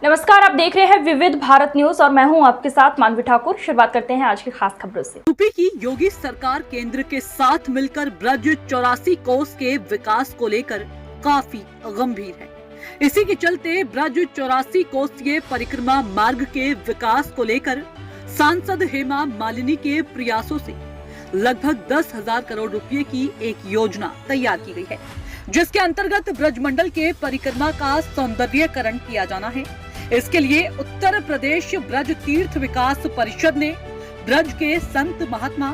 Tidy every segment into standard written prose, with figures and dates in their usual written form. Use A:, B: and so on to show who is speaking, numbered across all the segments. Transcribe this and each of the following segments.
A: नमस्कार, आप देख रहे हैं विविध भारत न्यूज और मैं हूं आपके साथ मानवी ठाकुर। शुरुआत करते हैं आज की खास खबरों से।
B: यूपी की योगी सरकार केंद्र के साथ मिलकर ब्रज 84 कोस के विकास को लेकर काफी गंभीर है। इसी के चलते ब्रज 84 कोसीय परिक्रमा मार्ग के विकास को लेकर सांसद हेमा मालिनी के प्रयासों से लगभग 10,000 करोड़ रुपए की एक योजना तैयार की गई है, जिसके अंतर्गत ब्रज मंडल के परिक्रमा का सौंदर्यीकरण किया जाना है। इसके लिए उत्तर प्रदेश ब्रज तीर्थ विकास परिषद ने ब्रज के संत महात्मा,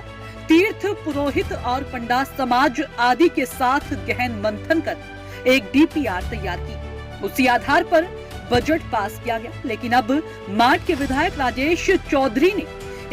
B: तीर्थ पुरोहित और पंडा समाज आदि के साथ गहन मंथन कर एक डीपीआर तैयार की। उसी आधार पर बजट पास किया गया, लेकिन अब माट के विधायक राजेश चौधरी ने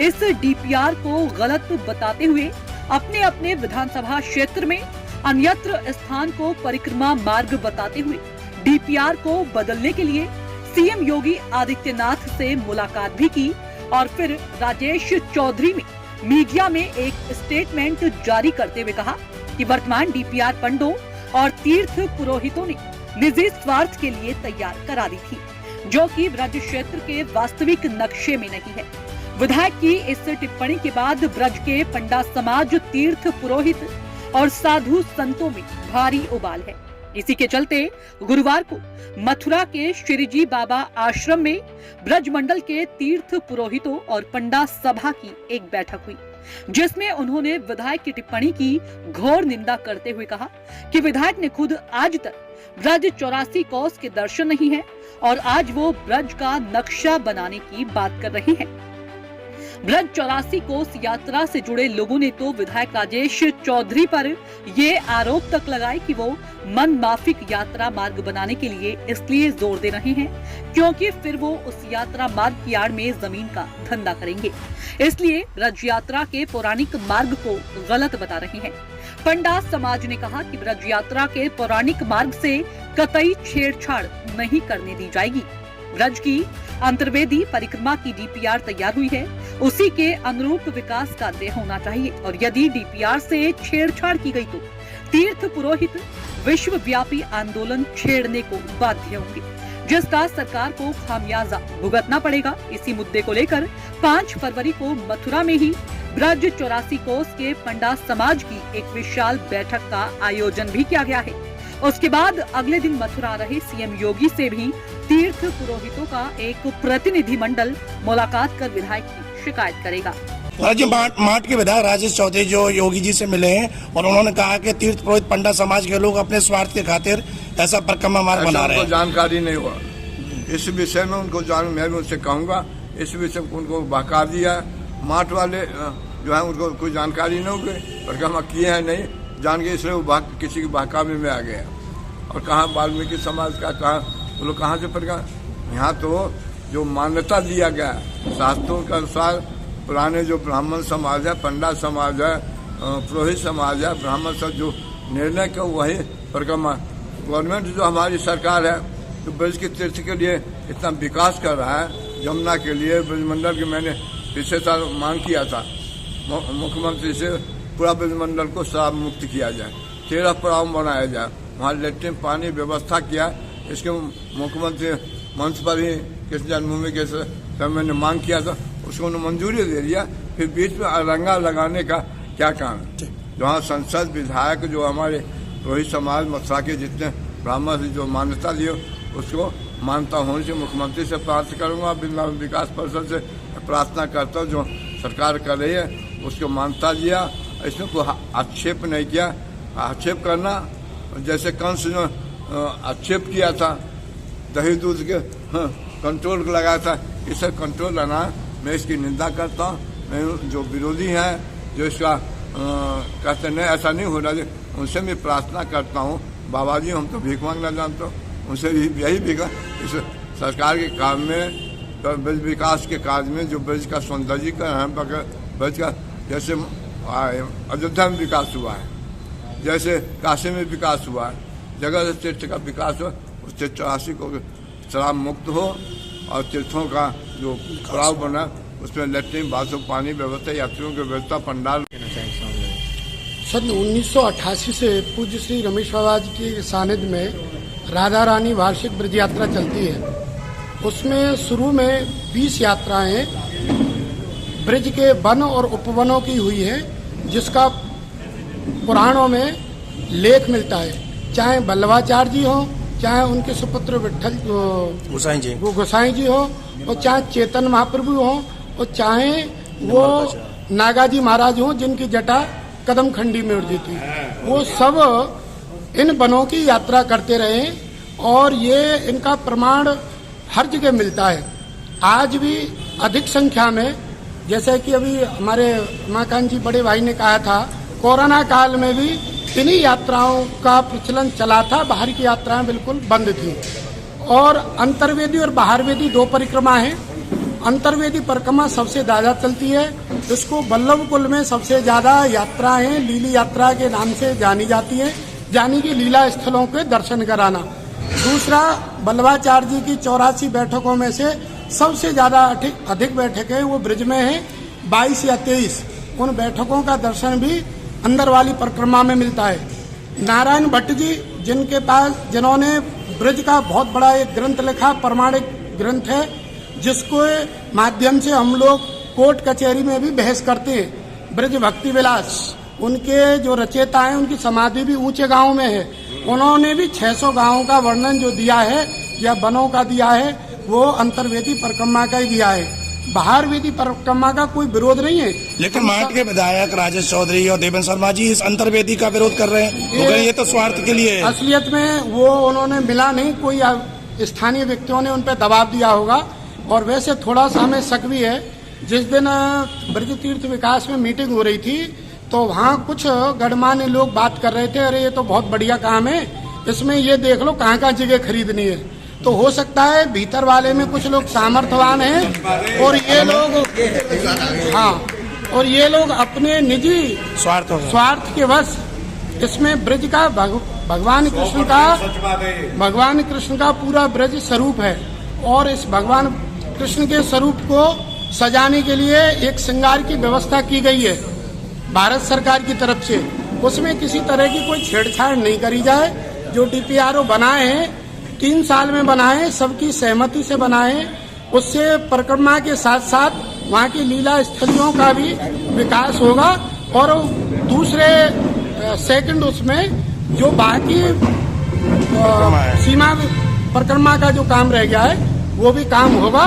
B: इस डीपीआर को गलत बताते हुए अपने अपने विधानसभा क्षेत्र में अन्यत्र स्थान को परिक्रमा मार्ग बताते हुए डीपीआर को बदलने के लिए सीएम योगी आदित्यनाथ से मुलाकात भी की और फिर राजेश चौधरी ने मीडिया में एक स्टेटमेंट जारी करते हुए कहा कि वर्तमान डीपीआर पंडों और तीर्थ पुरोहितों ने निजी स्वार्थ के लिए तैयार करा दी थी, जो कि ब्रज क्षेत्र के वास्तविक नक्शे में नहीं है। विधायक की इस टिप्पणी के बाद ब्रज के पंडा समाज, तीर्थ पुरोहित और साधु संतों में भारी उबाल है। इसी के चलते गुरुवार को मथुरा के श्रीजी बाबा आश्रम में ब्रज मंडल के तीर्थ पुरोहितों और पंडा सभा की एक बैठक हुई, जिसमें उन्होंने विधायक की टिप्पणी की घोर निंदा करते हुए कहा कि विधायक ने खुद आज तक ब्रज 84 कोस के दर्शन नहीं है और आज वो ब्रज का नक्शा बनाने की बात कर रहे हैं। ब्रज 84 कोस यात्रा से जुड़े लोगों ने तो विधायक राजेश चौधरी पर ये आरोप तक लगाए कि वो मन माफिक यात्रा मार्ग बनाने के लिए इसलिए जोर दे रहे हैं क्योंकि फिर वो उस यात्रा मार्ग की आड़ में जमीन का धंधा करेंगे, इसलिए ब्रज यात्रा के पौराणिक मार्ग को गलत बता रहे हैं। पंडा समाज ने कहा कि ब्रज यात्रा के पौराणिक मार्ग से कतई छेड़छाड़ नहीं करने दी जाएगी। ब्रज की अंतर्वेदी परिक्रमा की डीपीआर तैयार हुई है, उसी के अनुरूप विकास कार्य होना चाहिए और यदि डीपीआर से छेड़छाड़ की गई तो तीर्थ पुरोहित विश्वव्यापी आंदोलन छेड़ने को बाध्य होंगे, जिसका सरकार को खामियाजा भुगतना पड़ेगा। इसी मुद्दे को लेकर 5 फरवरी को मथुरा में ही ब्रज 84 कोस के पंडा समाज की एक विशाल बैठक का आयोजन भी किया गया है। उसके बाद अगले दिन मथुरा रहे सीएम योगी से भी तीर्थ पुरोहितों का एक प्रतिनिधि मंडल मुलाकात कर विधायक की शिकायत करेगा।
C: राज्य माट के विधायक राजेश चौधरी जो योगी जी से मिले हैं और उन्होंने कहा कि तीर्थ पुरोहित पंडा समाज के लोग अपने स्वार्थ के खातिर ऐसा परिक्रमा मार्ग बना रहे हैं।
D: जानकारी नहीं हुआ इस विषय में, उनको मैं उनसे कहूँगा इस विषय में उनको बहका दिया। माट वाले जो है उनको कोई जानकारी नहीं होगी, परिक्रमा किए हैं नहीं जान के, इसलिए वो किसी की बहकावे में आ गया। और कहाँ वाल्मीकि समाज का वो लोग कहाँ से परिक्रमा, यहाँ तो जो मान्यता दिया गया शास्त्रों के अनुसार पुराने जो ब्राह्मण समाज है, पंडा समाज है, पुरोहित समाज है, ब्राह्मण सब जो निर्णय का वही परिक्रमा। गवर्नमेंट जो हमारी सरकार है तो ब्रज के तीर्थ के लिए इतना विकास कर रहा है, यमुना के लिए ब्रजमंडल के मैंने पिछले साल मांग किया था मुख्यमंत्री से, पूरा ब्रजमंडल को शराब मुक्त किया जाए, 13 पड़ाव बनाया जाए, वहाँ लेट्रिन पानी व्यवस्था किया। इसके मुख्यमंत्री मंच पर ही कृष्ण जन्मभूमि के समय मैंने मांग किया था, उसको उन्होंने मंजूरी दे दिया। फिर बीच में अरंगा लगाने का क्या काम है? जहाँ संसद विधायक जो हमारे रोहित समाज मथुरा के जितने ब्राह्मण से जो मान्यता दिए उसको मान्यता होने से मुख्यमंत्री से प्रार्थना करूँगा, विकास परिषद से प्रार्थना करता हूँ जो सरकार कर रही है उसको मान्यता दिया। इसमें कोई आक्षेप नहीं किया। आक्षेप करना जैसे कंस जो आक्षेप किया था दही दूध के कंट्रोल लगाया था, इसे कंट्रोल लाना, मैं इसकी निंदा करता हूँ। मैं जो विरोधी हैं जो इसका कहते नहीं ऐसा नहीं होना चाहिए, उनसे मैं प्रार्थना करता हूँ बाबा जी हम तो भीख मांगना जानता हूँ, उनसे यही भीखा इस सरकार के काम में ब्रज विकास के कार्य में जो ब्रज का सौंदर्यीकरण है, ब्रज का जैसे अयोध्या में विकास हुआ है, जैसे काशी में विकास हुआ है, जगह तीर्थ का विकास हो, उस 84 को शराब मुक्त हो और तीर्थों का जो पड़ाव बना उसमें लेट्रिन बाथरूम पानी व्यवस्था, यात्रियों की व्यवस्था, पंडाल।
E: सन 1988 से पूज्य श्री रमेश बाबा जी के सानिध्य में राधा रानी वार्षिक ब्रज यात्रा चलती है। उसमें शुरू में 20 यात्राएं हैं ब्रज के वन और उपवनों की हुई है, जिसका पुराणों में लेख मिलता है। चाहे बल्लभाचार्य जी हो, चाहे उनके सुपुत्र विठल गोसाई जी हो, और चाहे चेतन महाप्रभु हो, और चाहे वो नागाजी महाराज हो जिनकी जटा कदम खंडी में उड़ती थी, वो सब इन वनों की यात्रा करते रहे और ये इनका प्रमाण हर जगह मिलता है। आज भी अधिक संख्या में, जैसे कि अभी हमारे उमाकांत जी बड़े भाई ने कहा था, कोरोना काल में भी इन्हीं यात्राओं का प्रचलन चला था, बाहर की यात्राएं बिल्कुल बंद थी। और अंतर्वेदी और बाहरवेदी 2 परिक्रमा है। अंतर्वेदी परिक्रमा सबसे ज्यादा चलती है, इसको वल्लभ कुल में सबसे ज्यादा यात्राएं लीली यात्रा के नाम से जानी जाती है, यानी कि लीला स्थलों के दर्शन कराना। दूसरा, बल्लभाचार्य जी की 84 बैठकों में से सबसे ज्यादा अधिक बैठकें वो ब्रज में है, 22 या 23। उन बैठकों का दर्शन भी अंदर वाली परिक्रमा में मिलता है। नारायण भट्ट जी जिन्होंने ब्रज का बहुत बड़ा एक ग्रंथ लिखा, प्रमाणिक ग्रंथ है, जिसको माध्यम से हम लोग कोर्ट कचहरी में भी बहस करते हैं। ब्रज भक्ति विलास, उनके जो रचयिता हैं, उनकी समाधि भी ऊंचे गांव में है। उन्होंने भी 600 गांवों का वर्णन जो दिया है या वनों का दिया है, वो अंतर्वेदी परिक्रमा का ही दिया है। बाहरवेदी परिक्रमा का कोई विरोध नहीं है।
C: लेकिन माट के विधायक राजेश चौधरी और देवेंद्र शर्मा जी इस अंतर्वेदी का विरोध कर रहे हैं, ये तो स्वार्थ के लिए है।
E: असलियत में वो उन्होंने मिला नहीं, कोई स्थानीय व्यक्तियों ने उन पर दबाव दिया होगा। और वैसे थोड़ा सा हमें शक भी है, जिस दिन ब्रज तीर्थ विकास में मीटिंग हो रही थी तो वहाँ कुछ गणमान्य लोग बात कर रहे थे, अरे ये तो बहुत बढ़िया काम है, इसमें ये देख लो कहाँ कहाँ जगह खरीदनी है। तो हो सकता है भीतर वाले में कुछ लोग सामर्थ्यवान हैं और ये लोग अपने निजी स्वार्थ के वश इसमें ब्रज का भगवान कृष्ण का पूरा ब्रज स्वरूप है, और इस भगवान कृष्ण के स्वरूप को सजाने के लिए एक श्रृंगार की व्यवस्था की गई है भारत सरकार की तरफ से। उसमें किसी तरह की कोई छेड़छाड़ नहीं करी जाए। जो DPRO बनाए हैं 3 साल में बनाए, सबकी सहमति से बनाए, उससे परिक्रमा के साथ साथ वहाँ की लीला स्थलियों का भी विकास होगा। और दूसरे सेकंड उसमें जो बाकी सीमा परिक्रमा का जो काम रह गया है वो भी काम होगा।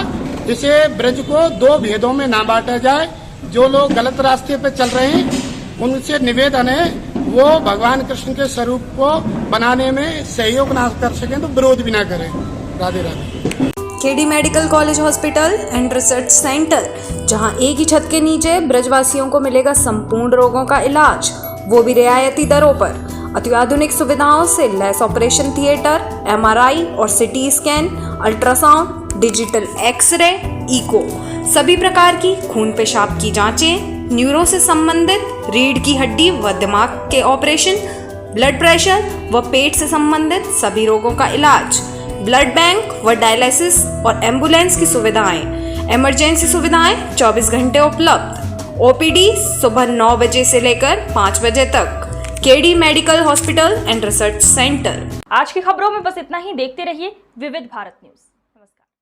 E: इसे ब्रज को 2 भेदों में ना बांटा जाए। जो लोग गलत रास्ते पे चल रहे हैं उनसे निवेदन है वो भगवान कृष्ण के स्वरूप को बनाने में सहयोग ना कर सकें तो विरोध भी ना करें। Radhe Radhe.
F: KD medical college hospital and research centre, जहां एक ही छत के नीचे ब्रजवासियों को मिलेगा संपूर्ण रोगों का इलाज, वो भी रियायती दरों पर। अत्याधुनिक सुविधाओं से लैस ऑपरेशन थिएटर, MRI और CT scan, ultrasound, digital x-ray, echo, सभी प्रकार की खून पेशाब की जांचें, न्यूरो से संबंधित, रीढ़ की हड्डी व दिमाग के ऑपरेशन, ब्लड प्रेशर व पेट से संबंधित सभी रोगों का इलाज, ब्लड बैंक व डायलिसिस और एम्बुलेंस की सुविधाएं, इमरजेंसी सुविधाएं 24 घंटे उपलब्ध। OPD सुबह 9 बजे से लेकर 5 बजे तक। KD medical hospital and research centre.
A: आज की खबरों में बस इतना ही। देखते रहिए विविध भारत न्यूज।